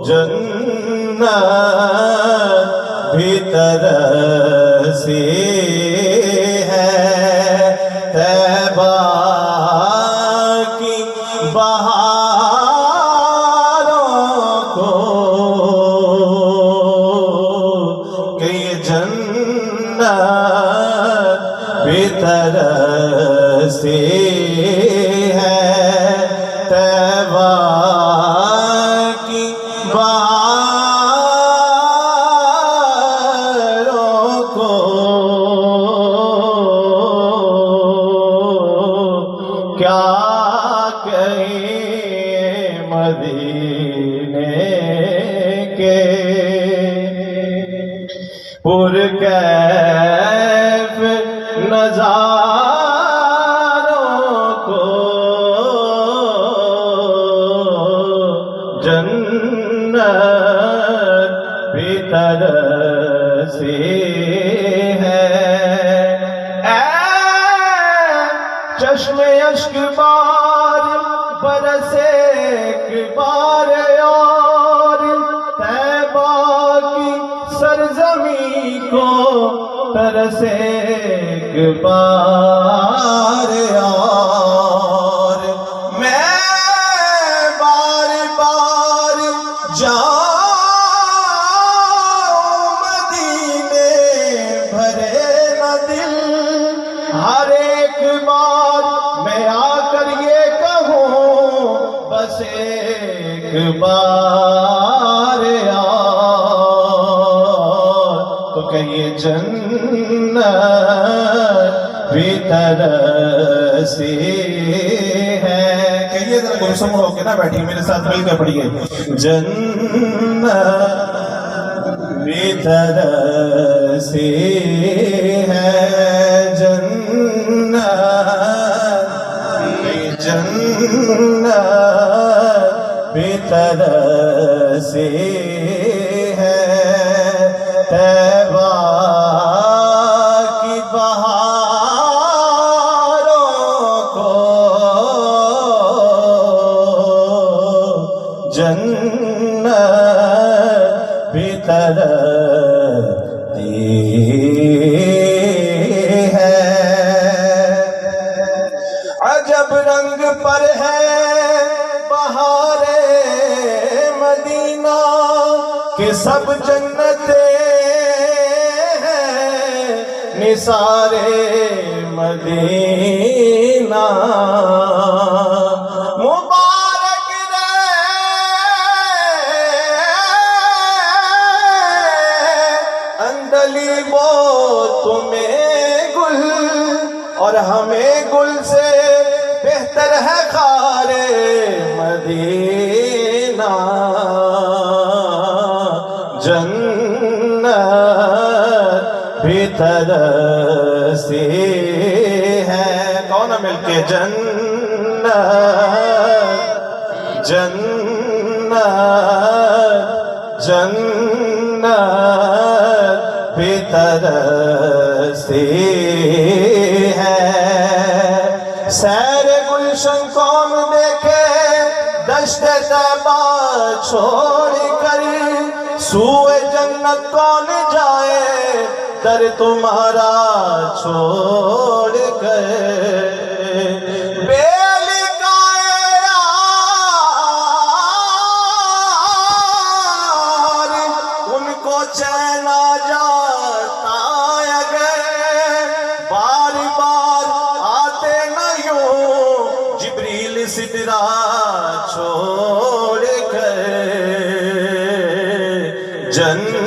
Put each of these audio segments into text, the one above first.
جنت بھی ترسی ہے، طیبہ کی بہاروں کو کہ یہ جنت بھی ترسی ہے، طیبہ کی بہاروں کو کیا کہیں مدینے کے پرکیف نظاروں کو، جنت بھی ترسی ہے۔ اے چشم اشک بار برسے ایک بار اور، طیبہ کی سرزمین کو ترسے ایک بار اور، میں بار بار جاؤں مدینے بھرے نہ دل، ہر ایک بار میں آ کر یہ کہوں بس ایک بار اور، تو کہیے جنت بھی ترسی ہے۔ کہیے ذرا گمسم ہو کے نہ بیٹھیے، میرے ساتھ مل کر پڑھیے، جنت بھی ترسی ہے، جنت بھی ترسی ہے، طیبہ کی بہاروں کو جنت بھی ترسی ہے۔ عجب رنگ پر ہے بہار مدینہ کہ سب جنتیں ہیں نثار مدینہ، مبارک رہے اندلیب و تمہیں گل، اور ہمیں گل سے بہتر ہے خار مدینہ، جنت بھی ترسی ہے۔ کون مل کے جنت، جنت، جنت بھی ترسی ہے۔ سیر گلشن کون دیکھے دشت طیبہ چھوڑ کر، سوئے جنت کون جائے در تمہارا چھوڑ کر، بیل کا یار ان کو چین آ جاتا اگر، بار بار آتے نہیں جبریل سدرا چھوڑ کر، جنت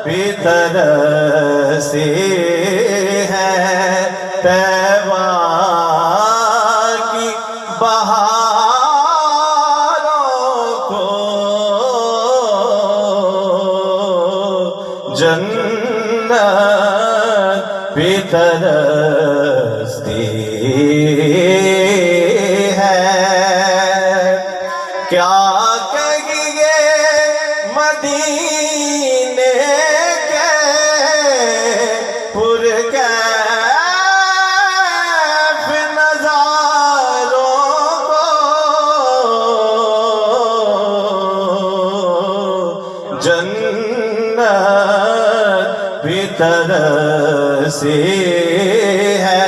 بھی ترسی ہے، طیبہ کی بہاروں کو جنت بھی ترسی ہے۔ کیا کہیے مدینے کے پرکیف نظاروں ترسی ہے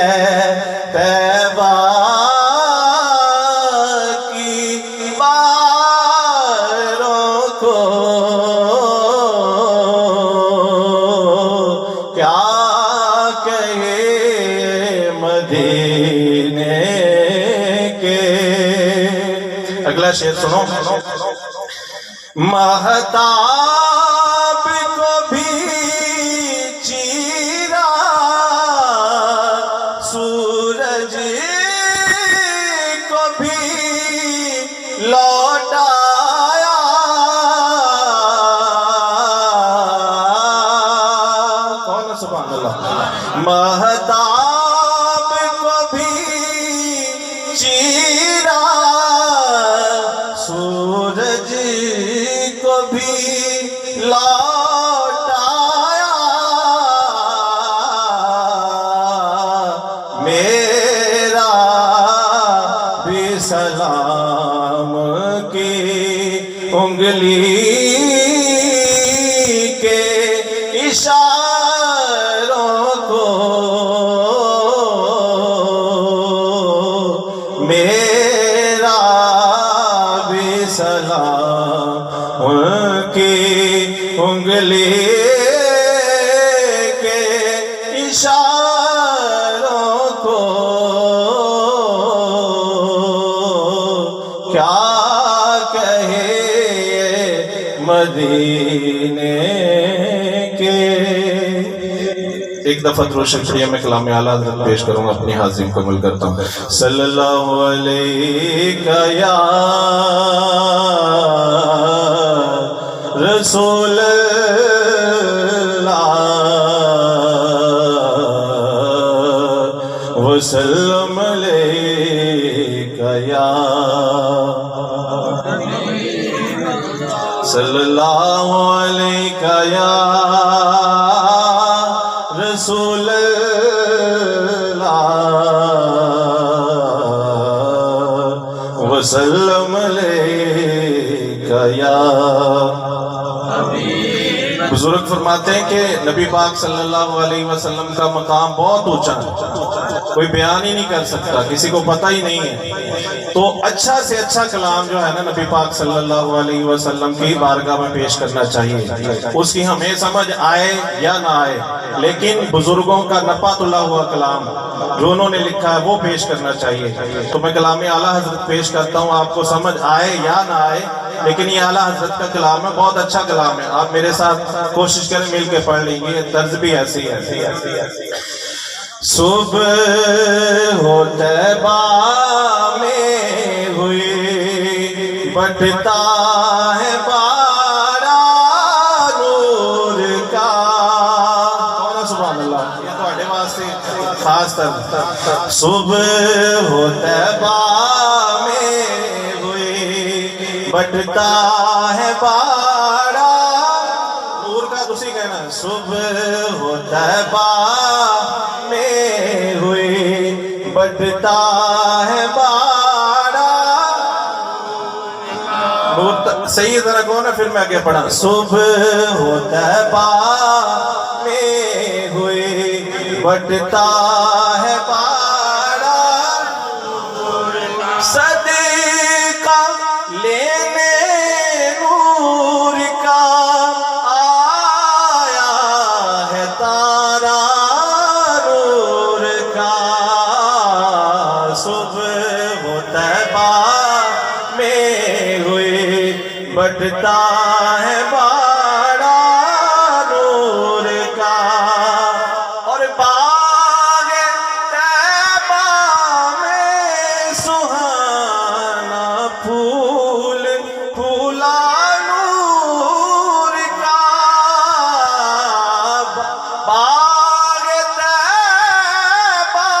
طیبہ کی باروں کو، کیا کہے مدینے کے۔ اگلا شعر سنو۔ مہتاب کو بھی چیرا سورج کو بھی لوٹایا، کون ہے سبحان اللہ؟ مہتاب کو بھی چیرا سورج کو بھی لوٹایا، میرا بھی سلام کی انگلی کے اشاروں کو، میرا بھی سلام کی انگلی کے اشاروں کو، کیا کہے مدینے کے۔ ایک دفعہ درود شریف پڑھیے، میں کلام اعلیٰ حضرت پیش کروں گا، اپنی حاضری مکمل کرتا ہوں۔ صلی اللہ علیہ یا رسول اللہ وسلم علیک یا، صلی اللہ علیہ یا رسول اللہ وسلم علیک یا۔ بزرگ فرماتے ہیں کہ نبی پاک صلی اللہ علیہ وسلم کا مقام بہت اونچا ہے، کوئی بیان ہی نہیں کر سکتا، کسی کو پتہ ہی نہیں ہے۔ تو اچھا سے اچھا کلام جو ہے نا نبی پاک صلی اللہ علیہ وسلم کی بارگاہ میں پیش کرنا چاہیے، اس کی ہمیں سمجھ آئے یا نہ آئے، لیکن بزرگوں کا نپا تلا ہوا کلام جو انہوں نے لکھا ہے وہ پیش کرنا چاہیے۔ تو میں کلام اعلیٰ حضرت پیش کرتا ہوں، آپ کو سمجھ آئے یا نہ آئے، لیکن یہ اعلیٰ حضرت کا کلام ہے، بہت اچھا کلام ہے۔ آپ میرے ساتھ کوشش کریں، مل کے پڑھ لیں گے، طرز بھی ایسی ہے۔ صبح ہو طیبہ میں ہوئی بٹتا ہے بارہ نور کا، کون ہے سبحان اللہ؟ یہ تو اڈے واسطے خاص طر۔ صبح ہو طیبہ میں ہوئی بٹتا ہے بارہ نور کا، دوسری کہنا ہے صبح ہو طیبہ میں ہوئی بٹتا ہے بارہ نور، صحیح ذرا کون ہے، پھر میں آگے پڑھا۔ صبح ہو طیبہ میں ہوئی بٹتا ہے بارہ صدقہ لینے نور کا آیا ہے تارا نور کا، صبح ہو طیبہ میں ہوئی بٹتا ہے بارہ نور کا، اور باغ طیبہ میں سہانا پھول پھولا نور کا، باغ طیبہ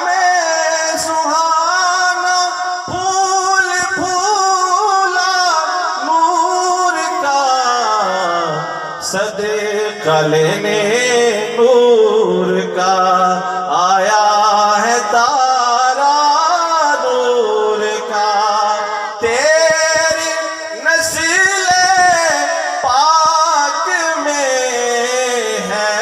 میں سہانا پھول پھولا نور کا، صدقہ لینے نور کا آیا ہے تارا نور کا، تیری نسل پاک میں ہے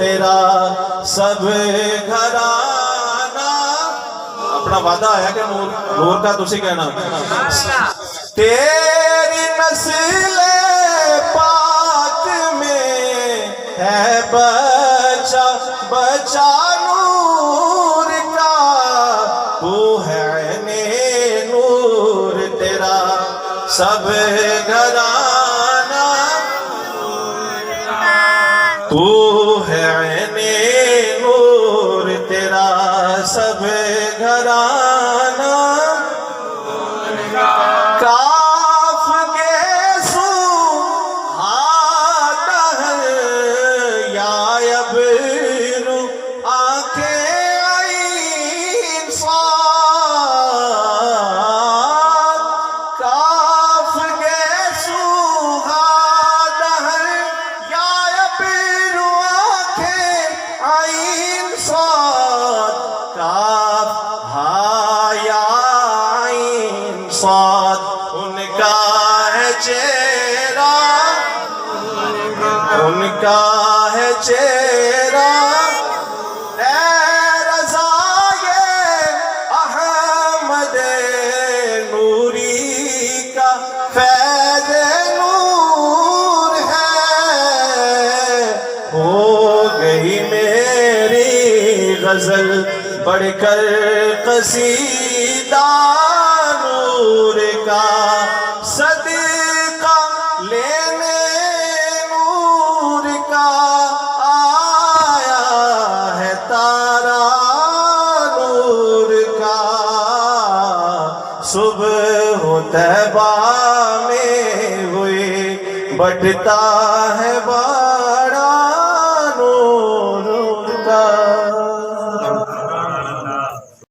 تیرا سب گھرانہ. اپنا وعدہ آیا کہ نور کا تسی کہنا تیری نسل پاک میں ہے بچہ بچہ نور کا. تو ہے عین نور تیرا سب گھرانہ. تو ہے عین نور تیرا سب گھرانہ. کاف کے سو ہاتھ یا ابرو آنکھیں عین صاد. کاف کے سو ہاتھ یا ابرو آنکھیں عین صاد. کاف ہا یا عین صاد ان کا ہے چہرہ ان کا ہے چہرہ. اے رضا یہ احمد نوری کا فیض نور ہے. ہو گئی میری غزل بڑھ کر قصیدہ نور کا. صدقہ لینے نور کا آیا ہے تارا نور کا. صبح طیبہ میں ہوئے بٹتا ہے